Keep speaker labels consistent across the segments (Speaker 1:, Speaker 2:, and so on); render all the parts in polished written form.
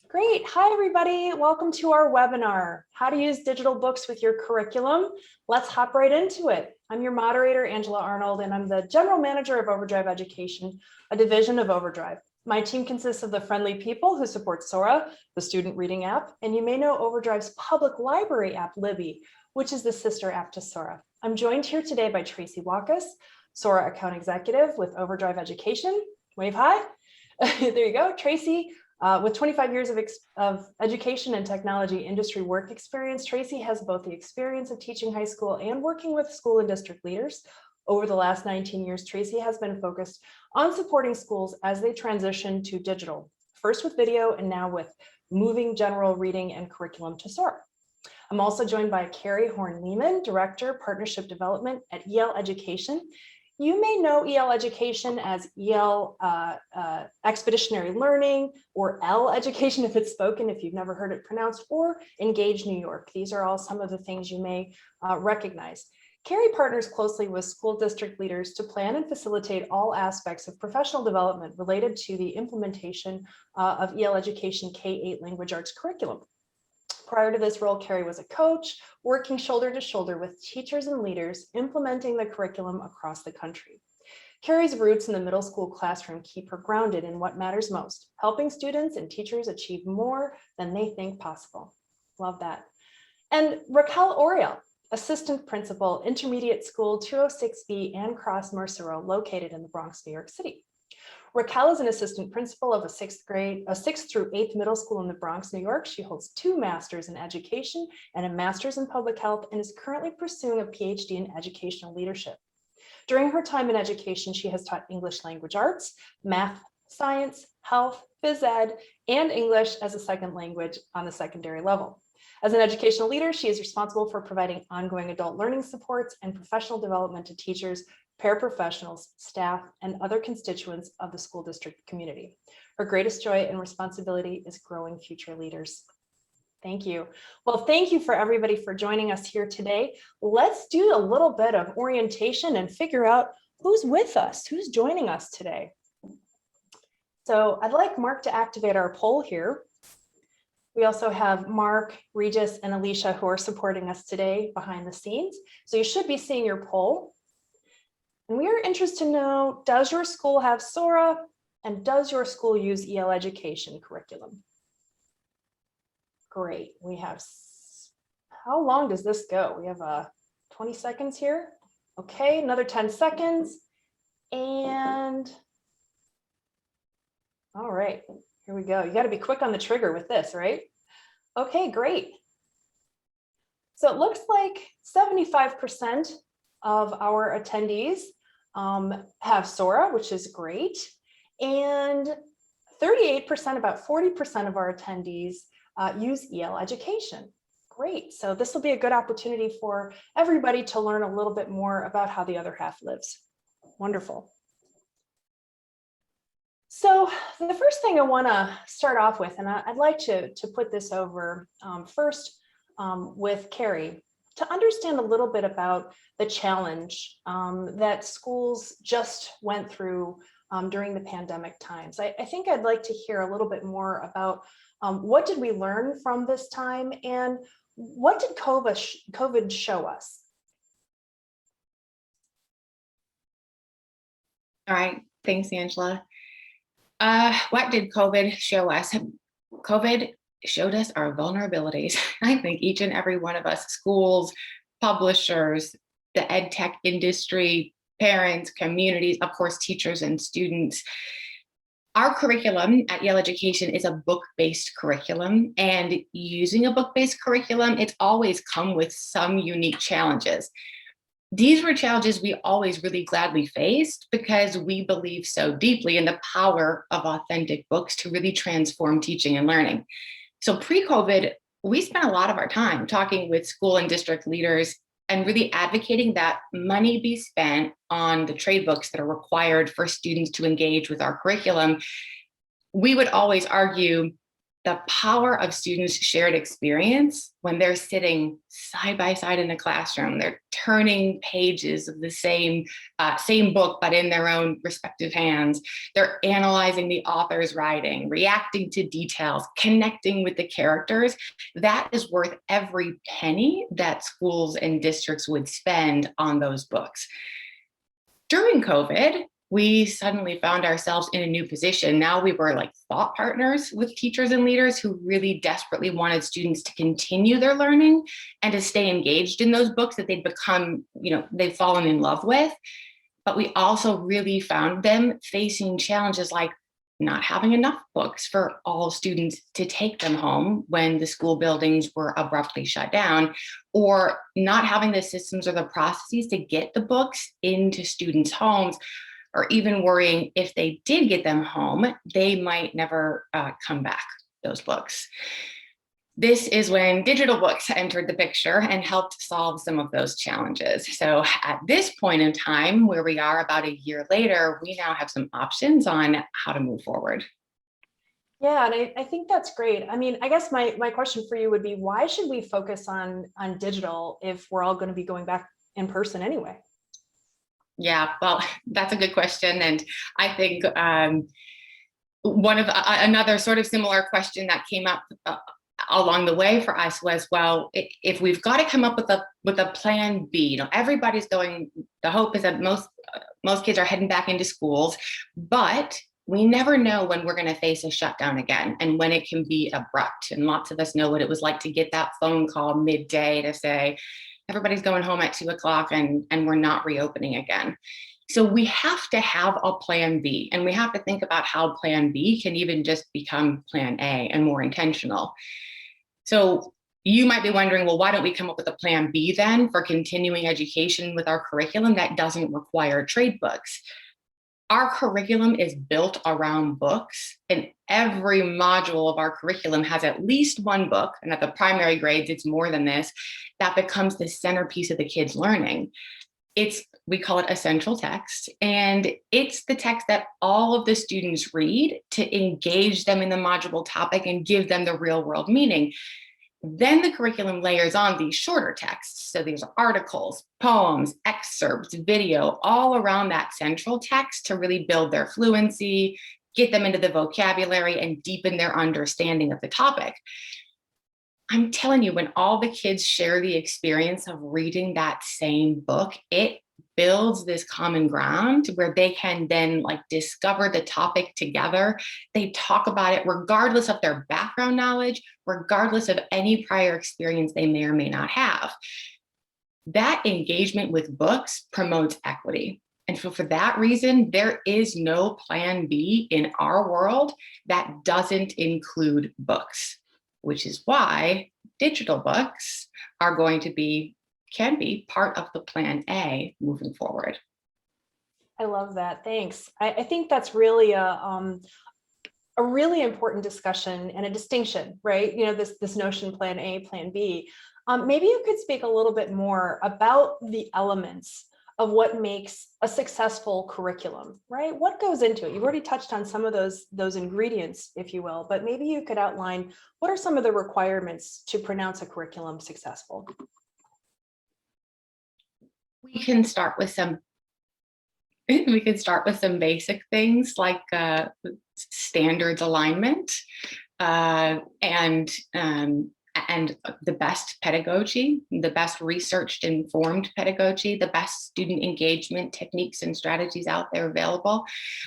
Speaker 1: Great. Hi, everybody. Welcome to our webinar, How to Use Digital Books with Your Curriculum. Let's hop right into it. I'm your moderator, Angela Arnold, and I'm the General Manager of Overdrive Education, a division of Overdrive. My team consists of the friendly people who support Sora, the student reading app, and you may know Overdrive's public library app, Libby, which is the sister app to Sora. I'm joined here today by Tracy Walkus, Sora Account Executive with Overdrive Education. Wave hi. There you go, Tracy. With 25 years of education and technology industry work experience, Tracy has both the experience of teaching high school and working with school and district leaders. Over the last 19 years, Tracy has been focused on supporting schools as they transition to digital, first with video and now with moving general reading and curriculum to Sora. I'm also joined by Carrie Horn-Lehman, Director, Partnership Development at EL Education. You may know EL Education as EL Expeditionary Learning, or EL Education if it's spoken, if you've never heard it pronounced, or Engage New York. These are all some of the things you may recognize. Carrie partners closely with school district leaders to plan and facilitate all aspects of professional development related to the implementation of EL Education K-8 language arts curriculum. Prior to this role, Carrie was a coach, working shoulder to shoulder with teachers and leaders implementing the curriculum across the country. Carrie's roots in the middle school classroom keep her grounded in what matters most, helping students and teachers achieve more than they think possible. Love that. And Raquel Oriel, Assistant Principal, Intermediate School 206B and Cross Mercero, located in the Bronx, New York City. Raquel is an assistant principal of a sixth through 8th middle school in the Bronx, New York. She holds 2 masters in education and a master's in public health and is currently pursuing a PhD in educational leadership. During her time in education, she has taught English language arts, math, science, health, phys ed, and English as a second language on the secondary level. As an educational leader, she is responsible for providing ongoing adult learning supports and professional development to teachers, paraprofessionals, staff, and other constituents of the school district community. Her greatest joy and responsibility is growing future leaders. Thank you. Well, thank you for everybody for joining us here today. Let's do a little bit of orientation and figure out who's with us, who's joining us today. So I'd like Mark to activate our poll here. We also have Mark, Regis, and Alicia who are supporting us today behind the scenes. So you should be seeing your poll. And we are interested to know, does your school have Sora, and does your school use EL Education curriculum? Great, we have, how long does this go? We have 20 seconds here. Okay, another 10 seconds. And all right, here we go. You gotta be quick on the trigger with this, right? Okay, great. So it looks like 75% of our attendees have Sora, which is great. And 38%, about 40% of our attendees use EL Education. Great. So this will be a good opportunity for everybody to learn a little bit more about how the other half lives. Wonderful. So the first thing I want to start off with, and I'd like to put this over first with Carrie, to understand a little bit about the challenge that schools just went through during the pandemic times. I think I'd like to hear a little bit more about what did we learn from this time and what did COVID show us?
Speaker 2: All right, thanks, Angela. What did COVID show us? COVID showed us our vulnerabilities. I think each and every one of us, schools, publishers, the ed tech industry, parents, communities, of course, teachers and students. Our curriculum at Yale Education is a book-based curriculum, and using a book-based curriculum, it's always come with some unique challenges. These were challenges we always really gladly faced because we believe so deeply in the power of authentic books to really transform teaching and learning. So pre-COVID, we spent a lot of our time talking with school and district leaders and really advocating that money be spent on the trade books that are required for students to engage with our curriculum. We would always argue the power of students' shared experience when they're sitting side by side in a classroom, they're turning pages of the same book, but in their own respective hands. They're analyzing the author's writing, reacting to details, connecting with the characters. That is worth every penny that schools and districts would spend on those books. During COVID, we suddenly found ourselves in a new position. Now we were like thought partners with teachers and leaders who really desperately wanted students to continue their learning and to stay engaged in those books that they'd become, they've fallen in love with. But we also really found them facing challenges like not having enough books for all students to take them home when the school buildings were abruptly shut down, or not having the systems or the processes to get the books into students' homes, or even worrying if they did get them home, they might never come back, those books. This is when digital books entered the picture and helped solve some of those challenges. So at this point in time, where we are about a year later, we now have some options on how to move forward.
Speaker 1: Yeah, and I think that's great. I mean, I guess my question for you would be, why should we focus on digital if we're all going to be going back in person anyway?
Speaker 2: Yeah, well, that's a good question. And I think one of another sort of similar question that came up along the way for us was, well, if we've got to come up with a plan B, everybody's going, the hope is that most kids are heading back into schools, but we never know when we're going to face a shutdown again and when it can be abrupt. And lots of us know what it was like to get that phone call midday to say, everybody's going home at 2 o'clock and we're not reopening again. So we have to have a plan B, and we have to think about how plan B can even just become plan A and more intentional. So you might be wondering, well, why don't we come up with a plan B then for continuing education with our curriculum that doesn't require trade books? Our curriculum is built around books, and every module of our curriculum has at least one book, and at the primary grades, it's more than this, that becomes the centerpiece of the kids' learning. We call it essential text, and it's the text that all of the students read to engage them in the module topic and give them the real world meaning. Then the curriculum layers on these shorter texts. So these are articles, poems, excerpts, video, all around that central text to really build their fluency, get them into the vocabulary, and deepen their understanding of the topic. I'm telling you, when all the kids share the experience of reading that same book, it builds this common ground where they can then discover the topic together. They talk about it regardless of their background knowledge, regardless of any prior experience they may or may not have. That engagement with books promotes equity. And so for that reason, there is no plan B in our world that doesn't include books, which is why digital books can be part of the plan A moving forward.
Speaker 1: I love that. Thanks. I think that's really a really important discussion and a distinction, right? This notion plan A, plan B. Maybe you could speak a little bit more about the elements of what makes a successful curriculum, right? What goes into it? You've already touched on some of those ingredients, if you will, but maybe you could outline what are some of the requirements to pronounce a curriculum successful?
Speaker 2: We can start with some basic things like standards alignment and the best pedagogy, the best researched informed pedagogy, the best student engagement techniques and strategies out there available.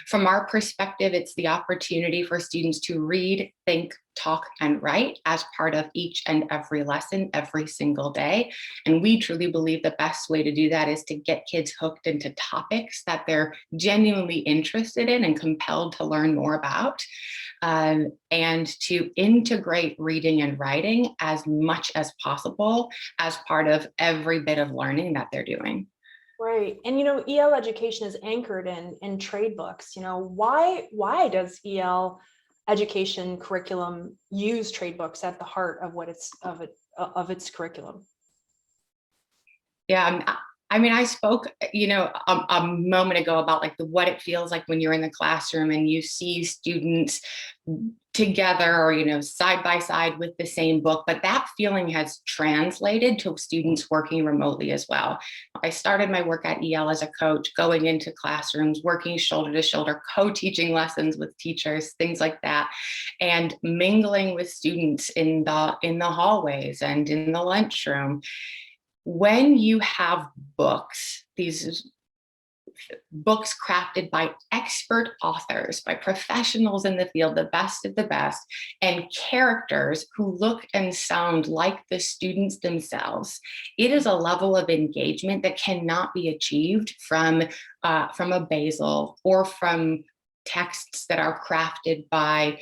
Speaker 2: From our perspective, it's the opportunity for students to read, think, talk, and write as part of each and every lesson every single day. And we truly believe the best way to do that is to get kids hooked into topics that they're genuinely interested in and compelled to learn more about, and to integrate reading and writing as much as possible as part of every bit of learning that they're doing.
Speaker 1: Right. And, EL education is anchored in trade books. Why does EL education curriculum use trade books at the heart of its curriculum?
Speaker 2: Yeah, I mean, I spoke, a moment ago about like what it feels like when you're in the classroom and you see students together or, side by side with the same book, but that feeling has translated to students working remotely as well. I started my work at EL as a coach, going into classrooms, working shoulder to shoulder, co-teaching lessons with teachers, things like that, and mingling with students in the hallways and in the lunchroom. When you have books, these books crafted by expert authors, by professionals in the field, the best of the best, and characters who look and sound like the students themselves, it is a level of engagement that cannot be achieved from a Basil or from texts that are crafted by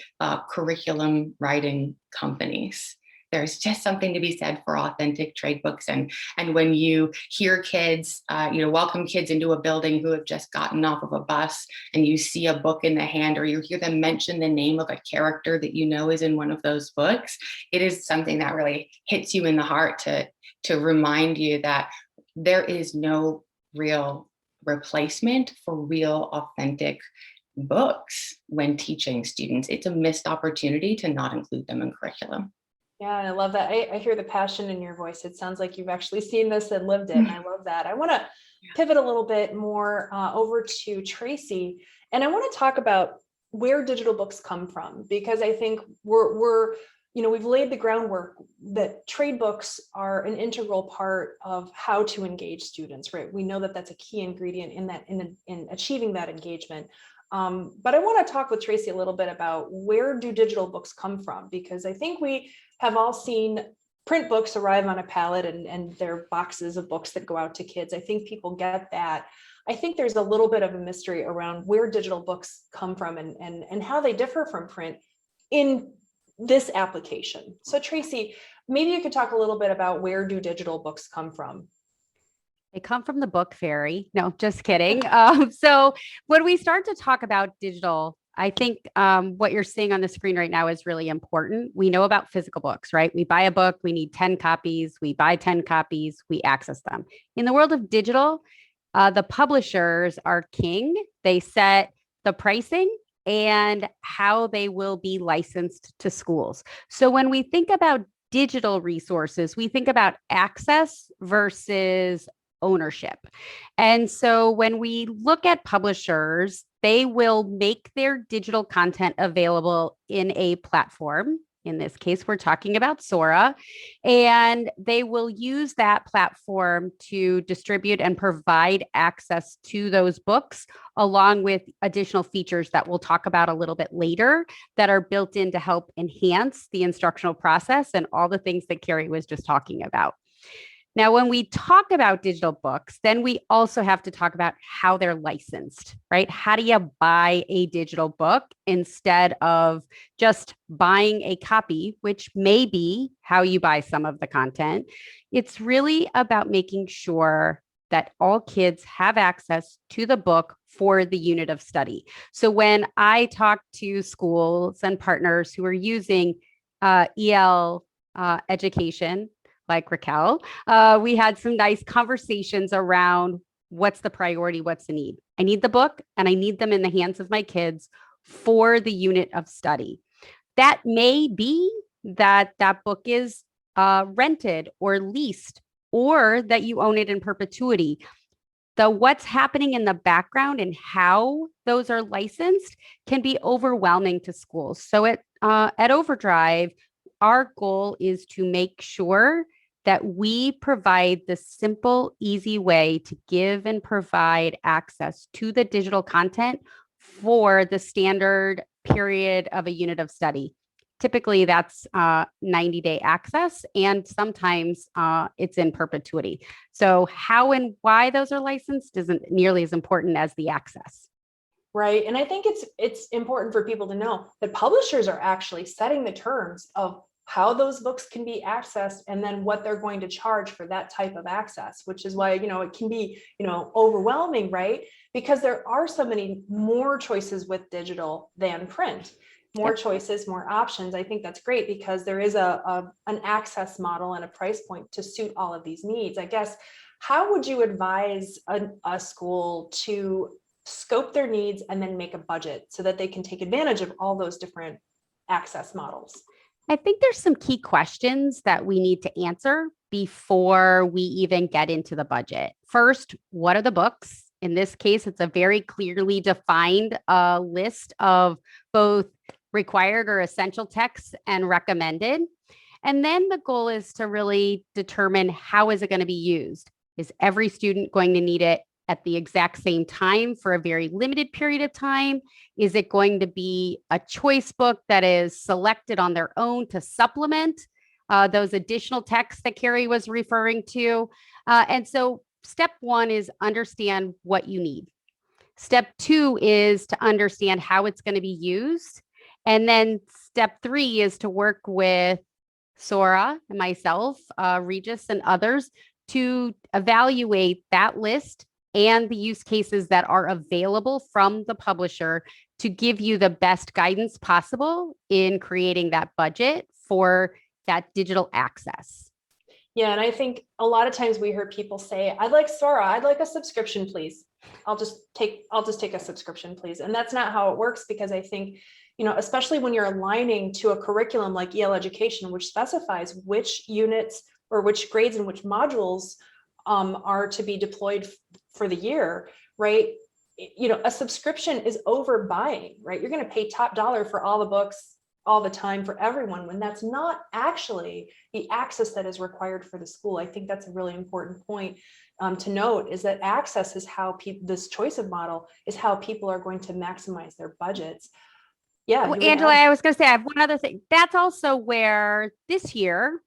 Speaker 2: curriculum writing companies. There's just something to be said for authentic trade books. And when you hear kids, welcome kids into a building who have just gotten off of a bus, and you see a book in the hand, or you hear them mention the name of a character that is in one of those books, it is something that really hits you in the heart to remind you that there is no real replacement for real authentic books when teaching students. It's a missed opportunity to not include them in curriculum.
Speaker 1: Yeah, I love that. I hear the passion in your voice. It sounds like you've actually seen this and lived it. And I love that. I want to pivot a little bit more over to Tracy. And I want to talk about where digital books come from, because I think we've laid the groundwork that trade books are an integral part of how to engage students, right? We know that that's a key ingredient in achieving that engagement. But I want to talk with Tracy a little bit about where do digital books come from, because I think we have all seen print books arrive on a pallet and they're boxes of books that go out to kids. I think people get that. I think there's a little bit of a mystery around where digital books come from and how they differ from print in this application. So Tracy, maybe you could talk a little bit about where do digital books come from?
Speaker 3: They come from the book fairy. No, just kidding. So when we start to talk about digital, I think what you're seeing on the screen right now is really important. We know about physical books, right? We buy a book, we need 10 copies, we buy 10 copies, we access them. In the world of digital, the publishers are king. They set the pricing and how they will be licensed to schools. So when we think about digital resources, we think about access versus ownership. And so when we look at publishers, they will make their digital content available in a platform. In this case, we're talking about Sora, and they will use that platform to distribute and provide access to those books, along with additional features that we'll talk about a little bit later that are built in to help enhance the instructional process and all the things that Carrie was just talking about. Now, when we talk about digital books, then we also have to talk about how they're licensed, right? How do you buy a digital book instead of just buying a copy, which may be how you buy some of the content? It's really about making sure that all kids have access to the book for the unit of study. So when I talk to schools and partners who are using EL education, like Raquel, we had some nice conversations around what's the priority, what's the need. I need the book and I need them in the hands of my kids for the unit of study. That may be that book is rented or leased, or that you own it in perpetuity. What's happening in the background and how those are licensed can be overwhelming to schools. So at Overdrive, our goal is to make sure that we provide the simple, easy way to give and provide access to the digital content for the standard period of a unit of study. Typically, that's 90-day access, and sometimes it's in perpetuity. So how and why those are licensed isn't nearly as important as the access.
Speaker 1: Right. And I think it's important for people to know that publishers are actually setting the terms of how those books can be accessed and then what they're going to charge for that type of access, which is why, it can be, overwhelming, right? Because there are so many more choices with digital than print. More choices, more options. I think that's great because there is an access model and a price point to suit all of these needs. I guess How would you advise a school to scope their needs and then make a budget so that they can take advantage of all those different access models?
Speaker 3: I think there's some key questions that we need to answer before we even get into the budget. First, what are the books? In this case, it's a very clearly defined list of both required or essential texts and recommended. And then the goal is to really determine how is it going to be used? Is every student going to need it at the exact same time for a very limited period of time? Is it going to be a choice book that is selected on their own to supplement those additional texts that Carrie was referring to? And so step one is understand what you need. Step two is to understand how it's going to be used. And then step three is to work with Sora and myself, Regis and others to evaluate that list and the use cases that are available from the publisher to give you the best guidance possible in creating that budget for that digital access.
Speaker 1: Yeah, and I think a lot of times we hear people say, I'd like Sora, I'd like a subscription, please. I'll just take a subscription, please. And that's not how it works, because I think, especially when you're aligning to a curriculum like EL Education, which specifies which units or which grades and which modules are to be deployed for the year, right? A subscription is overbuying, right? You're going to pay top dollar for all the books all the time for everyone, when that's not actually the access that is required for the school. I think that's a really important point to note, is that access is how this choice of model is how people are going to maximize their budgets. Yeah.
Speaker 3: Well, Angela, I was going to say, I have one other thing. That's also where this year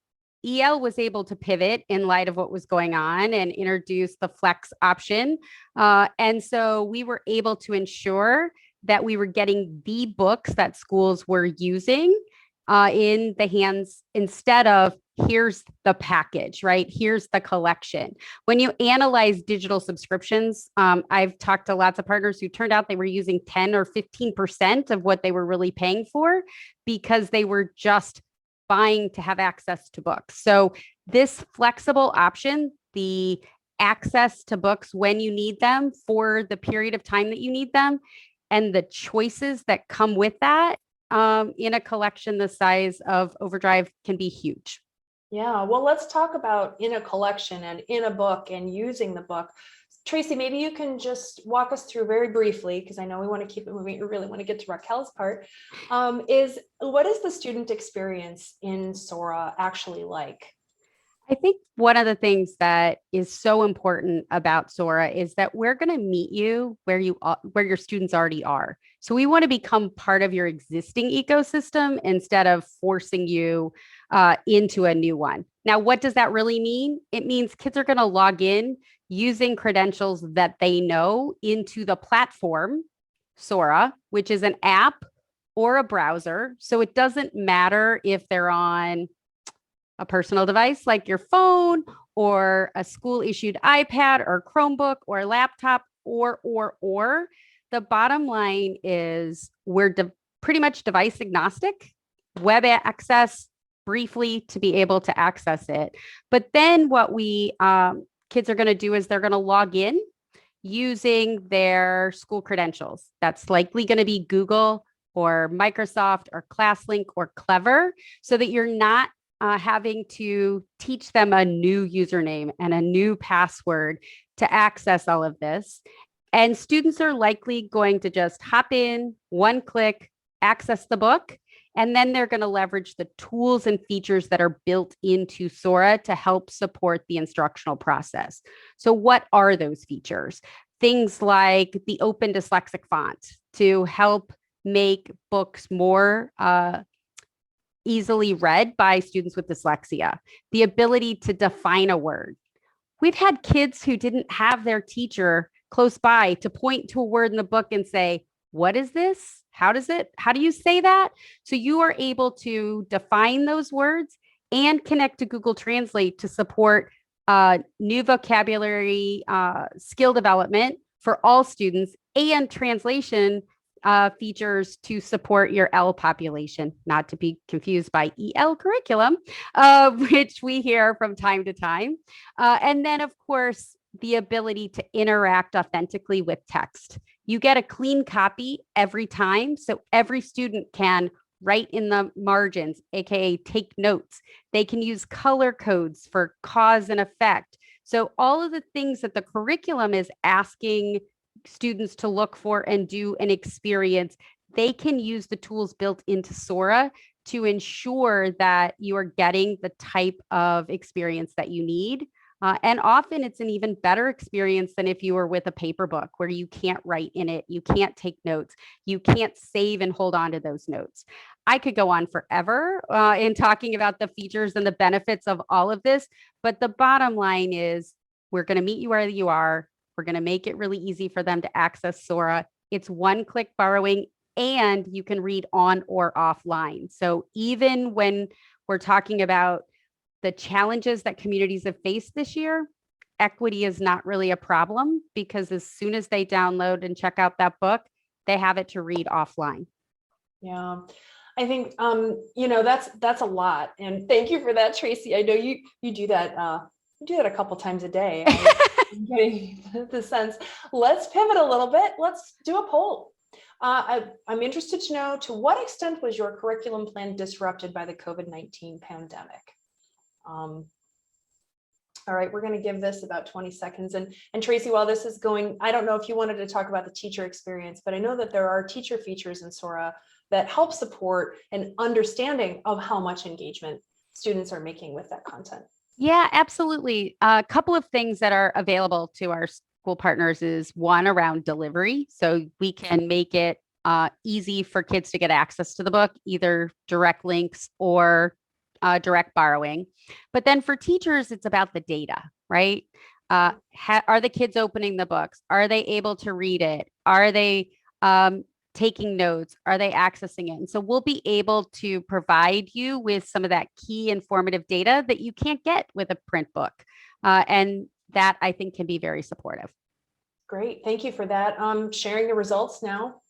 Speaker 3: EL was able to pivot in light of what was going on and introduce the flex option. And so we were able to ensure that we were getting the books that schools were using in the hands, instead of here's the package, right? Here's the collection. When you analyze digital subscriptions, I've talked to lots of partners who turned out they were using 10 or 15% of what they were really paying for, because they were just buying to have access to books. So this flexible option, the access to books when you need them for the period of time that you need them, and the choices that come with that in a collection the size of Overdrive can be huge.
Speaker 1: Yeah, well, let's talk about in a collection and in a book and using the book. Tracy, maybe you can just walk us through very briefly, because I know we want to keep it moving. We really want to get to Raquel's part. What is the student experience in Sora actually like?
Speaker 3: I think one of the things that is so important about Sora is that we're going to meet you where your students already are. So we want to become part of your existing ecosystem instead of forcing you into a new one. Now, what does that really mean? It means kids are going to log in using credentials that they know into the platform, Sora, which is an app or a browser. So it doesn't matter if they're on a personal device like your phone or a school issued iPad or Chromebook or laptop or. The bottom line is we're pretty much device agnostic, web access briefly to be able to access it. But then what we kids are going to do is they're going to log in using their school credentials. That's likely going to be Google or Microsoft or ClassLink or Clever, so that you're not having to teach them a new username and a new password to access all of this. And students are likely going to just hop in, one click, access the book, and then they're going to leverage the tools and features that are built into Sora to help support the instructional process. So what are those features? Things like the open dyslexic font to help make books more easily read by students with dyslexia, the ability to define a word. We've had kids who didn't have their teacher close by to point to a word in the book and say, what is this? How do you say that? So you are able to define those words and connect to Google Translate to support new vocabulary, skill development for all students, and translation features to support your L population, not to be confused by EL curriculum, which we hear from time to time. And then, of course, the ability to interact authentically with text. You get a clean copy every time, so every student can write in the margins, aka take notes. They can use color codes for cause and effect. So all of the things that the curriculum is asking students to look for and do and experience, they can use the tools built into Sora to ensure that you are getting the type of experience that you need. And often it's an even better experience than if you were with a paper book where you can't write in it, you can't take notes, you can't save and hold on to those notes. I could go on forever in talking about the features and the benefits of all of this, but the bottom line is we're going to meet you where you are. We're going to make it really easy for them to access Sora. It's one-click borrowing, and you can read on or offline. So even when we're talking about the challenges that communities have faced this year, equity is not really a problem because as soon as they download and check out that book, they have it to read offline.
Speaker 1: Yeah, I think, that's a lot. And thank you for that, Tracy. I know you do that. You do that a couple times a day. I'm getting the sense. Let's pivot a little bit. Let's do a poll. I'm interested to know, to what extent was your curriculum plan disrupted by the COVID-19 pandemic? All right, we're going to give this about 20 seconds. And Tracy, while this is going, I don't know if you wanted to talk about the teacher experience, but I know that there are teacher features in Sora that help support an understanding of how much engagement students are making with that content.
Speaker 3: Yeah, absolutely. A couple of things that are available to our school partners is one around delivery. So we can make it easy for kids to get access to the book, either direct links or direct borrowing. But then for teachers, it's about the data, right? Are the kids opening the books? Are they able to read it? Are they taking notes? Are they accessing it? And so we'll be able to provide you with some of that key informative data that you can't get with a print book. And that I think can be very supportive.
Speaker 1: Great, thank you for that. Sharing the results now.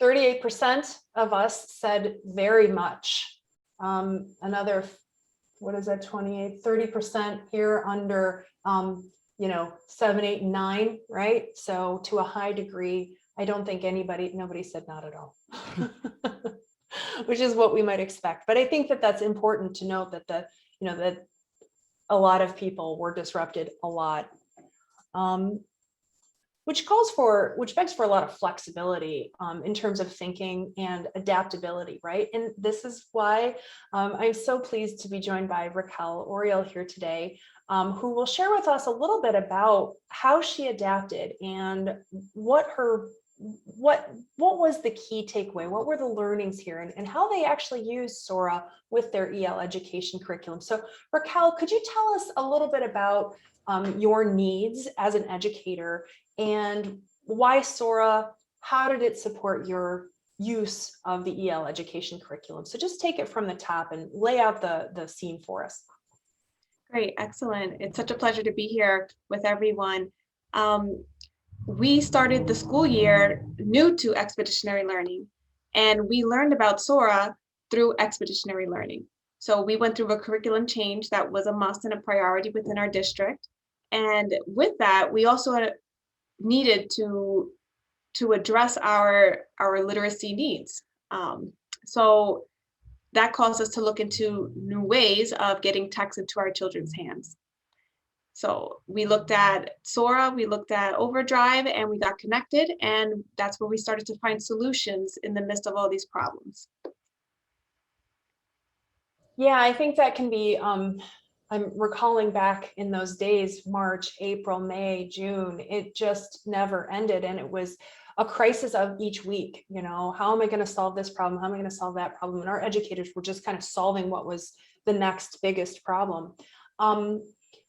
Speaker 1: 38% of us said very much. Another, what is that, 28, 30% here under, 7, 8, 9, right? So to a high degree, I don't think nobody said not at all, which is what we might expect. But I think that that's important to note that that a lot of people were disrupted a lot. Which begs for a lot of flexibility in terms of thinking and adaptability, right? And this is why I'm so pleased to be joined by Raquel Oriel here today, who will share with us a little bit about how she adapted and what was the key takeaway, what were the learnings here, and how they actually use Sora with their EL education curriculum. So Raquel, could you tell us a little bit about your needs as an educator and why Sora? How did it support your use of the EL education curriculum? So just take it from the top and lay out the scene for us.
Speaker 4: Great, excellent. It's such a pleasure to be here with everyone. We started the school year new to expeditionary learning, and we learned about Sora through expeditionary learning. So we went through a curriculum change that was a must and a priority within our district. And with that, we also needed to address our literacy needs. So that caused us to look into new ways of getting text into our children's hands. So we looked at Sora, we looked at Overdrive, and we got connected, and that's where we started to find solutions in the midst of all these problems.
Speaker 1: Yeah, I think that can be, I'm recalling back in those days, March, April, May, June, it just never ended. And it was a crisis of each week, how am I going to solve this problem? How am I going to solve that problem? And our educators were just kind of solving what was the next biggest problem.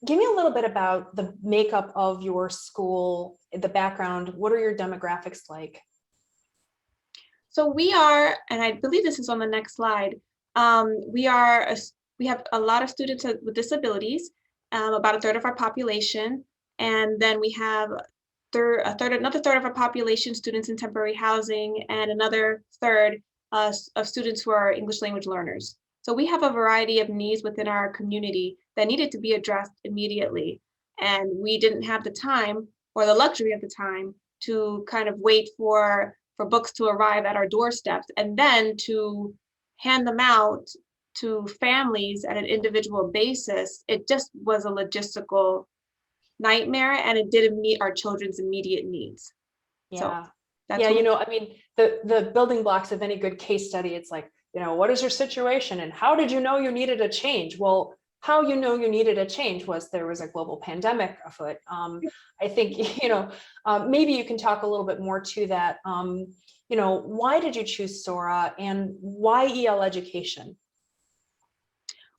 Speaker 1: Give me a little bit about the makeup of your school, the background. What are your demographics like?
Speaker 4: So we are, and I believe this is on the next slide, we have a lot of students with disabilities, about a third of our population. And then we have another third of our population, students in temporary housing, and another third of students who are English language learners. So we have a variety of needs within our community that needed to be addressed immediately. And we didn't have the time or the luxury of the time to kind of wait for books to arrive at our doorsteps and then to hand them out to families at an individual basis. It just was a logistical nightmare, and it didn't meet our children's immediate needs.
Speaker 1: Yeah.
Speaker 4: So that's
Speaker 1: Yeah,
Speaker 4: what
Speaker 1: you know, I mean, the building blocks of any good case study, it's like, you know, what is your situation and how did you know you needed a change? Well, how you know you needed a change was there was a global pandemic afoot. I think, you know, maybe you can talk a little bit more to that. You know, why did you choose Sora and why EL education?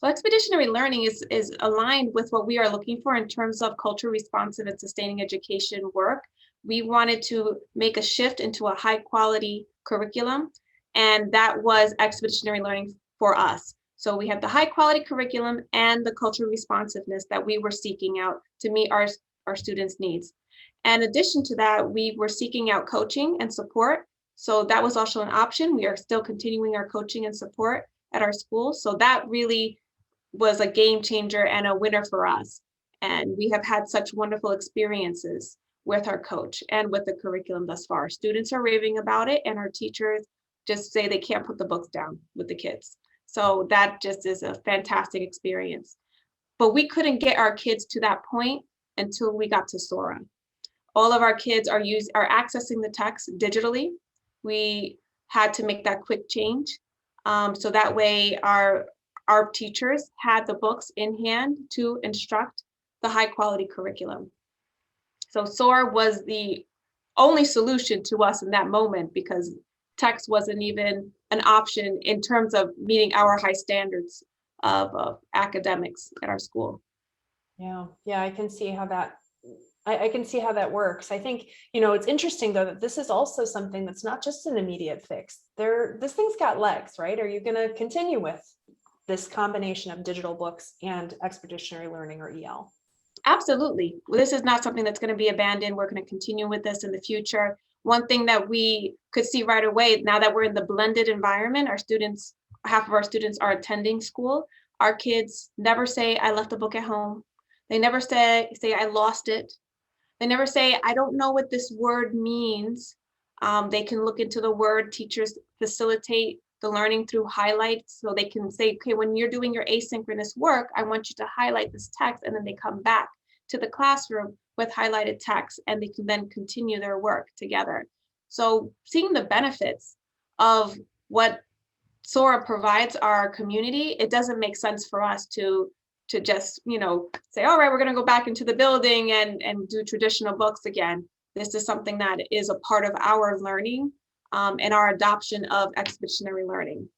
Speaker 4: Well, expeditionary learning is aligned with what we are looking for in terms of culture responsive and sustaining education work. We wanted to make a shift into a high quality curriculum, and that was expeditionary learning for us. So we have the high quality curriculum and the cultural responsiveness that we were seeking out to meet our students' needs. In addition to that, we were seeking out coaching and support. So that was also an option. We are still continuing our coaching and support at our school. So that really was a game changer and a winner for us. And we have had such wonderful experiences with our coach and with the curriculum thus far. Students are raving about it, and our teachers just say they can't put the books down with the kids. So that just is a fantastic experience. But we couldn't get our kids to that point until we got to Sora. All of our kids are accessing the text digitally. We had to make that quick change. So that way our teachers had the books in hand to instruct the high quality curriculum. So Sora was the only solution to us in that moment because text wasn't even an option in terms of meeting our high standards of academics at our school.
Speaker 1: Yeah, I can see how that I can see how that works. I think, you know, it's interesting though, that this is also something that's not just an immediate fix. This thing's got legs, right? Are you going to continue with this combination of digital books and expeditionary learning or EL?
Speaker 4: Absolutely. This is not something that's going to be abandoned. We're going to continue with this in the future. One thing that we could see right away, now that we're in the blended environment, half of our students are attending school. Our kids never say, I left a book at home. They never say I lost it. They never say, I don't know what this word means. They can look into the word. Teachers facilitate the learning through highlights. So they can say, okay, when you're doing your asynchronous work, I want you to highlight this text, and then they come back to the classroom with highlighted text, and they can then continue their work together. So seeing the benefits of what Sora provides our community, it doesn't make sense for us to just, you know, say, all right, we're going to go back into the building and do traditional books again. This is something that is a part of our learning and our adoption of expeditionary learning.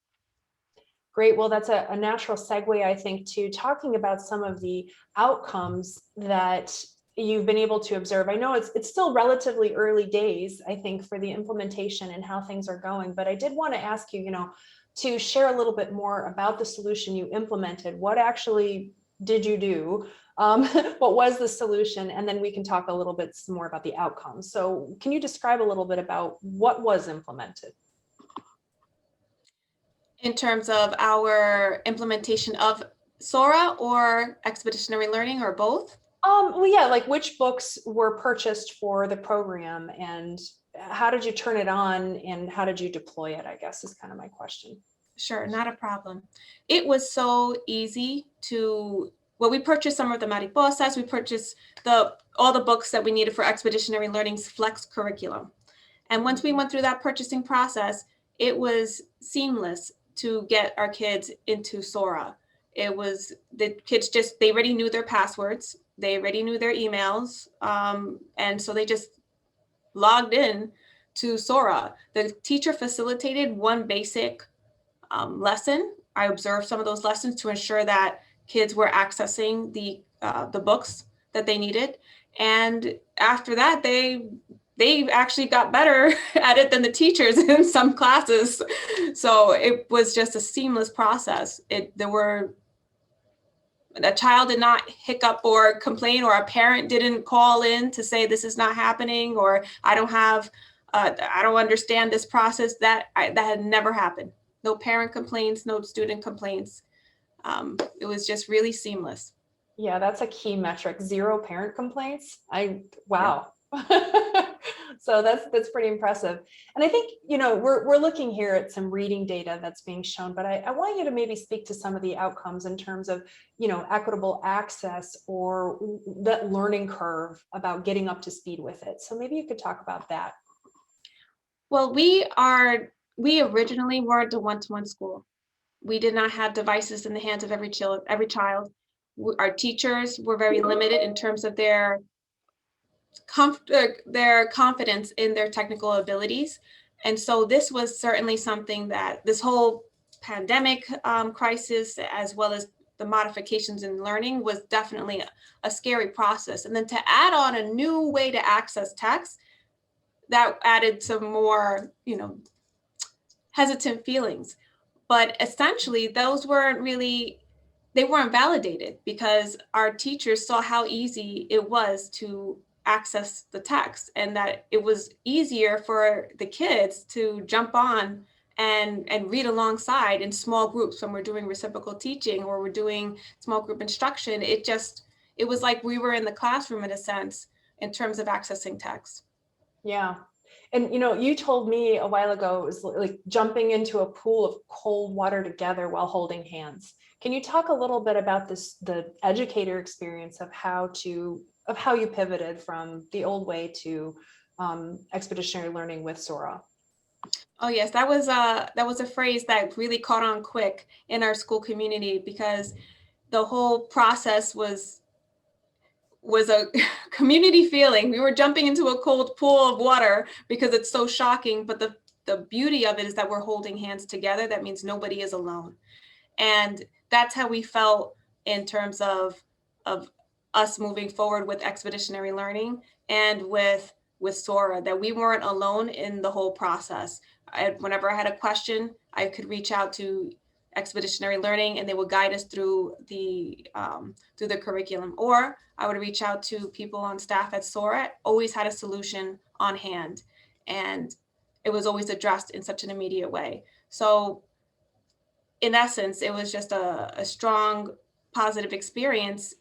Speaker 1: Great. Well, that's a natural segue, I think, to talking about some of the outcomes that you've been able to observe. I know it's still relatively early days, I think, for the implementation and how things are going, but I did want to ask you, you know, to share a little bit more about the solution you implemented. What actually did you do? What was the solution? And then we can talk a little bit more about the outcomes. So can you describe a little bit about what was implemented?
Speaker 4: In terms of our implementation of Sora or expeditionary learning, or both?
Speaker 1: Well, yeah, like which books were purchased for the program and how did you turn it on and how did you deploy it, I guess is kind of my question.
Speaker 4: Sure, not a problem. It was so easy we purchased some of the mariposas, we purchased all the books that we needed for Expeditionary Learning's Flex curriculum. And once we went through that purchasing process, it was seamless to get our kids into Sora. It was, the kids they already knew their passwords, they already knew their emails, and so they just logged in to Sora. The teacher facilitated one basic lesson. I observed some of those lessons to ensure that kids were accessing the books that they needed. And after that, they actually got better at it than the teachers in some classes. So it was just a seamless process. There were a child did not hiccup or complain, or a parent didn't call in to say this is not happening, or I don't understand this process, that had never happened. No parent complaints, no student complaints. It was just really seamless.
Speaker 1: Yeah, that's a key metric. 0 parent complaints. Wow. So that's pretty impressive. And I think, we're looking here at some reading data that's being shown, but I want you to maybe speak to some of the outcomes in terms of, equitable access or that learning curve about getting up to speed with it. So maybe you could talk about that.
Speaker 4: Well, we originally weren't a one-to-one school. We did not have devices in the hands of every child. Our teachers were very limited in terms of their confidence in their technical abilities. And so this was certainly something that this whole pandemic crisis, as well as the modifications in learning, was definitely a scary process. And then to add on a new way to access text, that added some more, hesitant feelings. But essentially, those they weren't validated, because our teachers saw how easy it was to access the text, and that it was easier for the kids to jump on and read alongside in small groups when we're doing reciprocal teaching or we're doing small group instruction. It was like we were in the classroom in a sense in terms of accessing text.
Speaker 1: Yeah. And, you told me a while ago, it was like jumping into a pool of cold water together while holding hands. Can you talk a little bit about the educator experience of how you pivoted from the old way to expeditionary learning with Sora?
Speaker 4: Oh yes, that was a phrase that really caught on quick in our school community, because the whole process was a community feeling. We were jumping into a cold pool of water because it's so shocking, but the beauty of it is that we're holding hands together. That means nobody is alone. And that's how we felt in terms of us moving forward with expeditionary learning and with Sora, that we weren't alone in the whole process. Whenever I had a question, I could reach out to expeditionary learning and they would guide us through the curriculum, or I would reach out to people on staff at Sora. Always had a solution on hand, and it was always addressed in such an immediate way. So in essence, it was just a strong, positive experience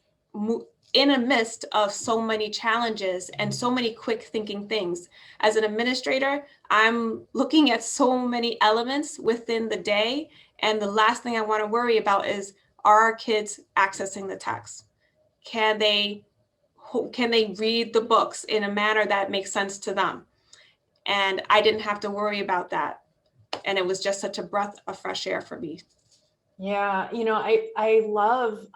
Speaker 4: in a midst of so many challenges and so many quick thinking things. As an administrator, I'm looking at so many elements within the day, and the last thing I want to worry about is, are our kids accessing the text? Can they read the books in a manner that makes sense to them? And I didn't have to worry about that. And it was just such a breath of fresh air for me.
Speaker 1: Yeah, I love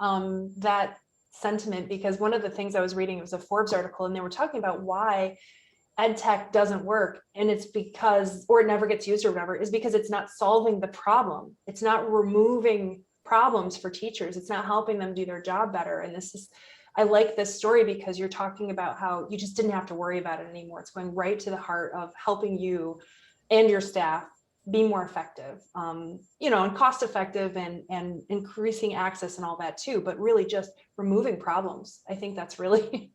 Speaker 1: that sentiment, because one of the things I was reading, it was a Forbes article, and they were talking about why ed tech doesn't work, and it's because, or it never gets used or whatever, is because it's not solving the problem. It's not removing problems for teachers. It's not helping them do their job better. And I like this story because you're talking about how you just didn't have to worry about it anymore. It's going right to the heart of helping you and your staff be more effective, and cost effective, and increasing access and all that too, but really just removing problems. I think that's really,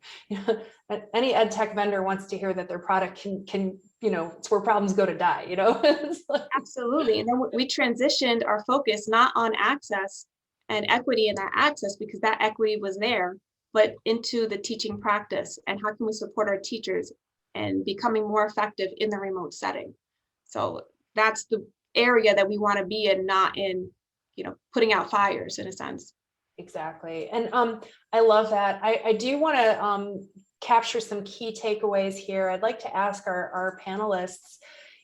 Speaker 1: any ed tech vendor wants to hear that their product can it's where problems go to die,
Speaker 4: Absolutely. And then we transitioned our focus not on access and equity in that access, because that equity was there, but into the teaching practice and how can we support our teachers and becoming more effective in the remote setting. So that's the area that we want to be in, not in, putting out fires in a sense.
Speaker 1: Exactly. And I love that. I do want to capture some key takeaways here. I'd like to ask our panelists,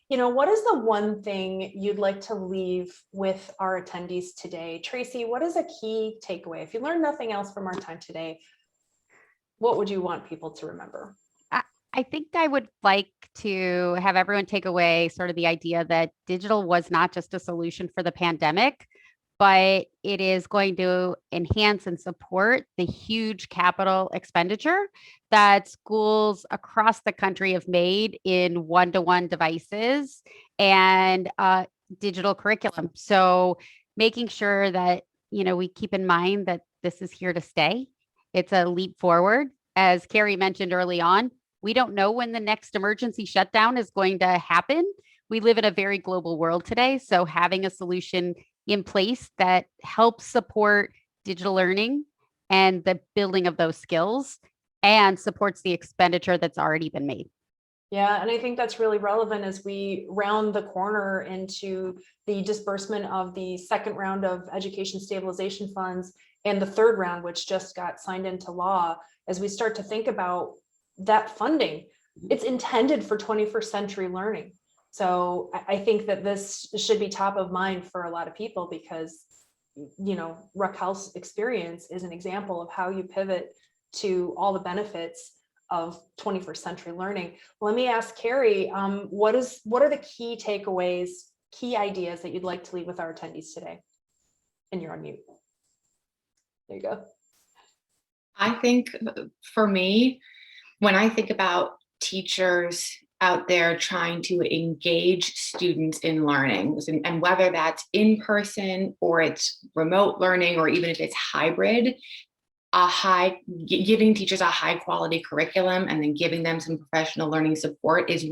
Speaker 1: what is the one thing you'd like to leave with our attendees today? Tracy, what is a key takeaway? If you learned nothing else from our time today, what would you want people to remember?
Speaker 3: I think I would like to have everyone take away sort of the idea that digital was not just a solution for the pandemic, but it is going to enhance and support the huge capital expenditure that schools across the country have made in one-to-one devices and digital curriculum. So making sure that we keep in mind that this is here to stay. It's a leap forward. As Carrie mentioned early on, we don't know when the next emergency shutdown is going to happen. We live in a very global world today. So having a solution in place that helps support digital learning and the building of those skills and supports the expenditure that's already been made.
Speaker 1: Yeah, and I think that's really relevant as we round the corner into the disbursement of the second round of education stabilization funds and the third round, which just got signed into law. As we start to think about that funding, it's intended for 21st century learning. So I think that this should be top of mind for a lot of people because, Raquel's experience is an example of how you pivot to all the benefits of 21st century learning. Let me ask Carrie, what are the key takeaways, key ideas that you'd like to leave with our attendees today? And you're on mute. There you go.
Speaker 2: I think for me, when I think about teachers out there trying to engage students in learning, and whether that's in person or it's remote learning, or even if it's hybrid, giving teachers a high quality curriculum and then giving them some professional learning support is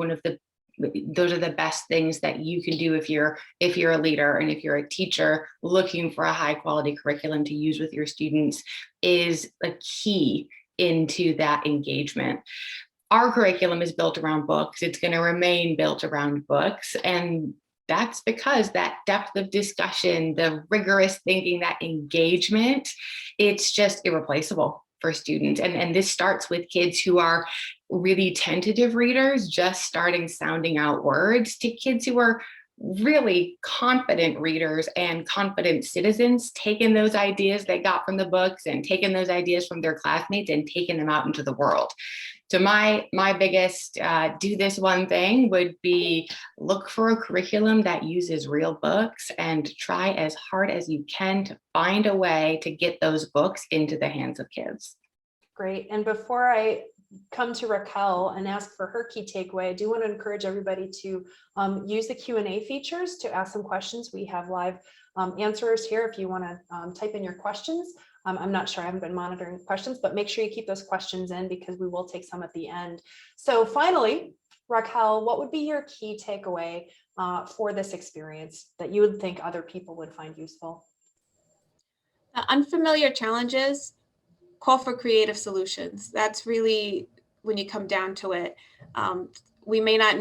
Speaker 2: those are the best things that you can do if you're a leader and if you're a teacher looking for a high quality curriculum to use with your students, is a key into that engagement. Our curriculum is built around books. It's going to remain built around books. And that's because that depth of discussion, the rigorous thinking, that engagement, it's just irreplaceable for students. And this starts with kids who are really tentative readers, just starting sounding out words, to kids who are really confident readers and confident citizens, taking those ideas they got from the books and taking those ideas from their classmates and taking them out into the world. So my biggest do this one thing would be look for a curriculum that uses real books and try as hard as you can to find a way to get those books into the hands of kids.
Speaker 1: Great. And before I come to Raquel and ask for her key takeaway, I do want to encourage everybody to use the Q&A features to ask some questions. We have live answerers here if you want to type in your questions. I'm not sure, I haven't been monitoring questions, but make sure you keep those questions in because we will take some at the end. So finally, Raquel, what would be your key takeaway for this experience that you would think other people would find useful?
Speaker 4: Unfamiliar challenges call for creative solutions. That's really when you come down to it. We may not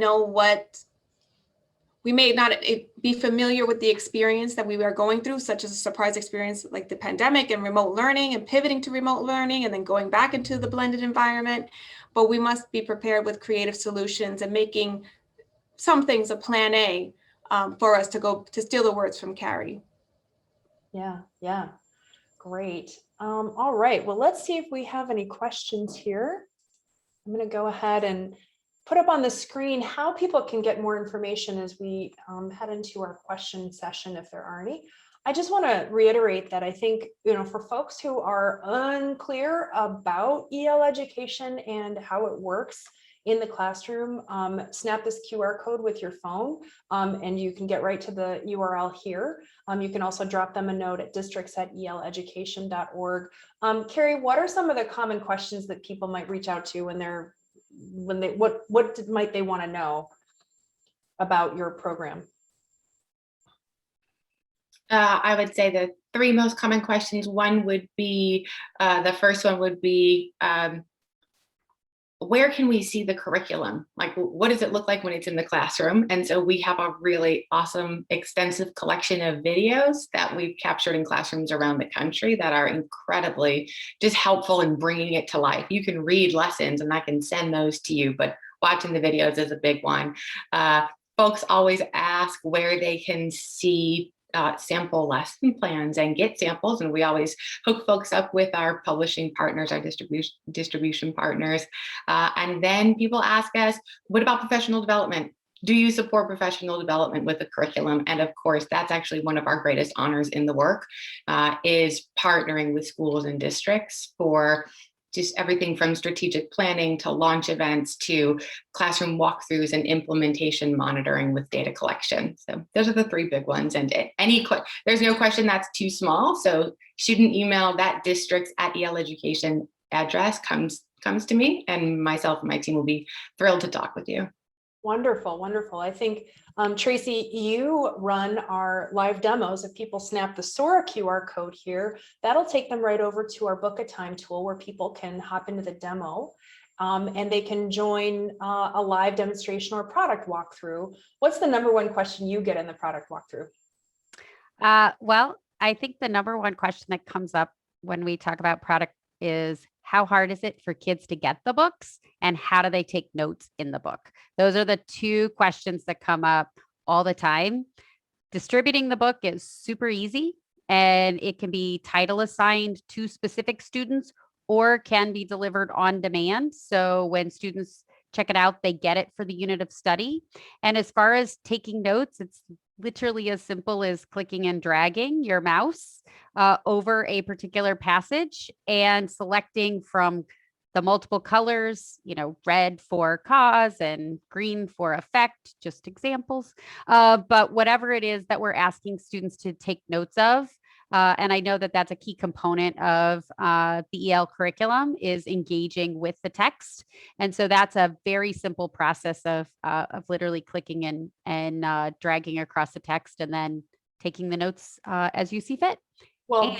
Speaker 4: be familiar with the experience that we are going through, such as a surprise experience like the pandemic and remote learning and pivoting to remote learning and then going back into the blended environment. But we must be prepared with creative solutions and making some things a plan A for us to steal the words from Carrie.
Speaker 1: Yeah, great. All right, well, let's see if we have any questions here. I'm going to go ahead and put up on the screen how people can get more information as we head into our question session, if there are any. I just want to reiterate that I think, for folks who are unclear about EL education and how it works in the classroom, snap this QR code with your phone and you can get right to the URL here. You can also drop them a note at districts@eleducation.org. Carrie, what are some of the common questions that people might reach out to what might they want to know about your program?
Speaker 2: I would say the three most common questions. One would be, the first one would be, where can we see the curriculum? Like, what does it look like when it's in the classroom? And so we have a really awesome, extensive collection of videos that we've captured in classrooms around the country that are incredibly just helpful in bringing it to life. You can read lessons and I can send those to you, but watching the videos is a big one. Folks always ask where they can see sample lesson plans and get samples, and we always hook folks up with our publishing partners, our distribution partners. And then people ask us, what about professional development? Do you support professional development with the curriculum? And of course, that's actually one of our greatest honors in the work, is partnering with schools and districts just everything from strategic planning to launch events to classroom walkthroughs and implementation monitoring with data collection. So those are the three big ones. And there's no question that's too small. So student email, that districts at EL Education address comes to me, and myself and my team will be thrilled to talk with you.
Speaker 1: Wonderful, wonderful. I think, Tracy, you run our live demos. If people snap the Sora QR code here, that'll take them right over to our Book a Time tool where people can hop into the demo and they can join a live demonstration or product walkthrough. What's the number one question you get in the product walkthrough?
Speaker 3: Well, I think the number one question that comes up when we talk about product is, how hard is it for kids to get the books, and how do they take notes in the book? Those are the two questions that come up all the time. Distributing the book is super easy, and it can be title assigned to specific students or can be delivered on demand. So when students check it out, they get it for the unit of study. And as far as taking notes, it's literally as simple as clicking and dragging your mouse over a particular passage and selecting from the multiple colors, red for cause and green for effect, just examples. But whatever it is that we're asking students to take notes of, and I know that that's a key component of the EL curriculum, is engaging with the text. And so that's a very simple process of literally clicking and dragging across the text and then taking the notes as you see fit.
Speaker 1: Well,
Speaker 3: And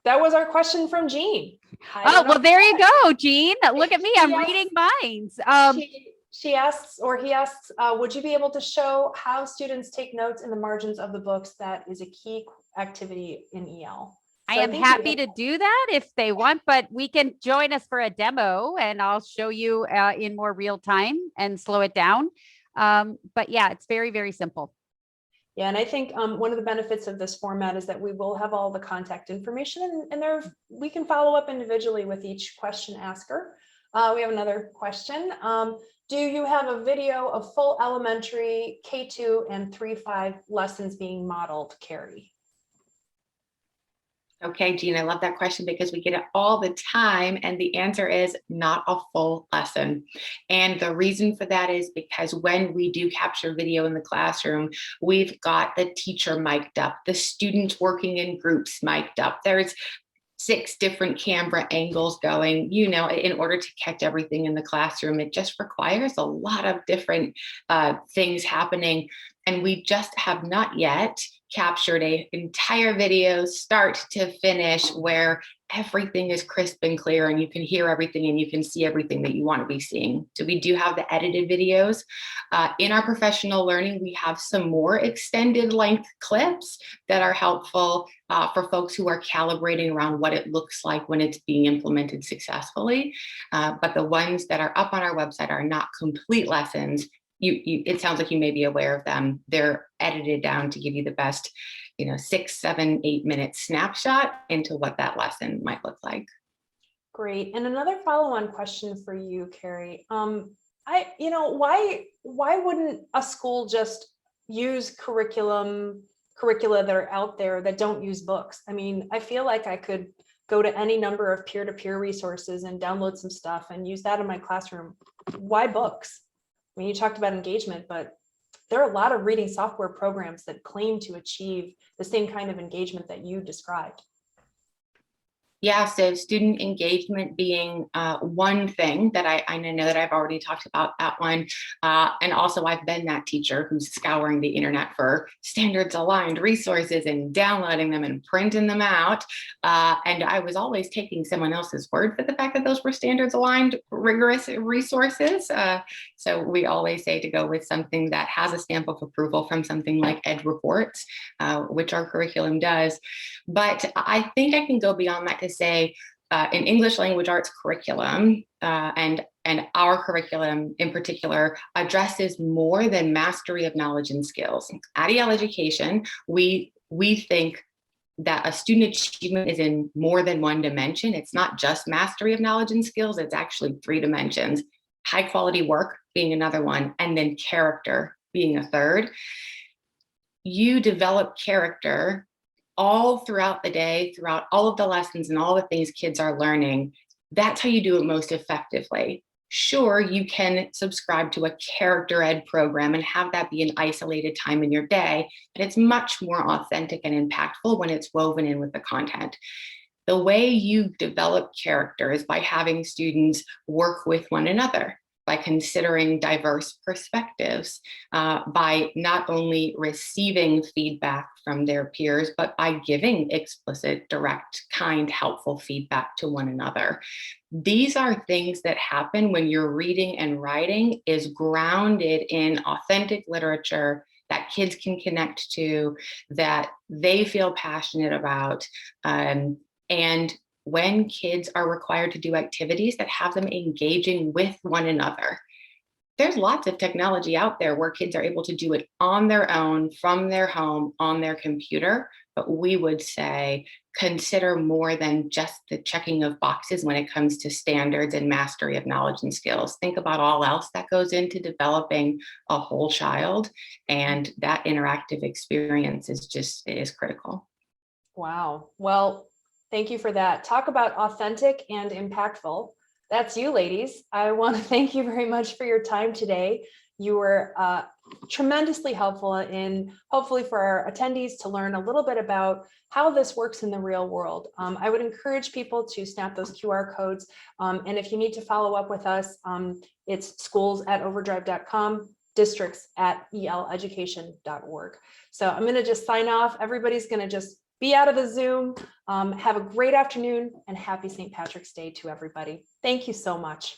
Speaker 1: that was our question from Jean.
Speaker 3: Oh, well, there you go, Jean. Look at me. I'm reading minds.
Speaker 1: She asks, or he asks, would you be able to show how students take notes in the margins of the books? That is a key activity in EL.
Speaker 3: I am happy to do that if they want, but we can join us for a demo and I'll show you in more real time and slow it down. But yeah, it's very, very simple.
Speaker 1: Yeah, and I think one of the benefits of this format is that we will have all the contact information, and we can follow up individually with each question asker. We have another question. Do you have a video of full elementary K2 and 3-5 lessons being modeled, Carrie?
Speaker 2: Okay, Jean, I love that question because we get it all the time. And the answer is not a full lesson. And the reason for that is because when we do capture video in the classroom, we've got the teacher mic'd up, the students working in groups mic'd up. There's 6 different camera angles going, in order to catch everything in the classroom. It just requires a lot of different things happening. And we just have not yet captured an entire video start to finish where everything is crisp and clear and you can hear everything and you can see everything that you want to be seeing. So we do have the edited videos. In our professional learning, we have some more extended length clips that are helpful for folks who are calibrating around what it looks like when it's being implemented successfully. But the ones that are up on our website are not complete lessons. It sounds like you may be aware of them. They're edited down to give you the best, 6, 7, 8 minute snapshot into what that lesson might look like.
Speaker 1: Great. And another follow-on question for you, Carrie. Why wouldn't a school just use curricula that are out there that don't use books? I mean, I feel like I could go to any number of peer-to-peer resources and download some stuff and use that in my classroom. Why books? I mean, you talked about engagement, but there are a lot of reading software programs that claim to achieve the same kind of engagement that you described.
Speaker 2: Yeah, so student engagement being one thing that I know that I've already talked about that one. And also I've been that teacher who's scouring the internet for standards aligned resources and downloading them and printing them out. And I was always taking someone else's word for the fact that those were standards aligned, rigorous resources. So we always say to go with something that has a stamp of approval from something like Ed Reports, which our curriculum does. But I think I can go beyond that to say in English language arts curriculum, and our curriculum in particular addresses more than mastery of knowledge and skills. At EL Education, we think that a student achievement is in more than one dimension. It's not just mastery of knowledge and skills, it's actually 3 dimensions. High quality work being another one, and then character being a third. You develop character all throughout the day, throughout all of the lessons and all the things kids are learning That's how you do it most effectively. Sure, you can subscribe to a character ed program and have that be an isolated time in your day, but it's much more authentic and impactful when it's woven in with the content. The way you develop character is by having students work with one another, by considering diverse perspectives, by not only receiving feedback from their peers, but by giving explicit, direct, kind, helpful feedback to one another. These are things that happen when your reading and writing is grounded in authentic literature that kids can connect to, that they feel passionate about. And when kids are required to do activities that have them engaging with one another. There's lots of technology out there where kids are able to do it on their own, from their home, on their computer. But we would say consider more than just the checking of boxes when it comes to standards and mastery of knowledge and skills. Think about all else that goes into developing a whole child. And that interactive experience is critical.
Speaker 1: Wow. Well, thank you for that. Talk about authentic and impactful. That's you, ladies. I want to thank you very much for your time today. You were tremendously helpful in hopefully for our attendees to learn a little bit about how this works in the real world. I would encourage people to snap those QR codes. And if you need to follow up with us, it's schools@overdrive.com, districts@eleducation.org. So I'm going to just sign off. Everybody's going to just be out of the Zoom. Have a great afternoon and happy St. Patrick's Day to everybody. Thank you so much.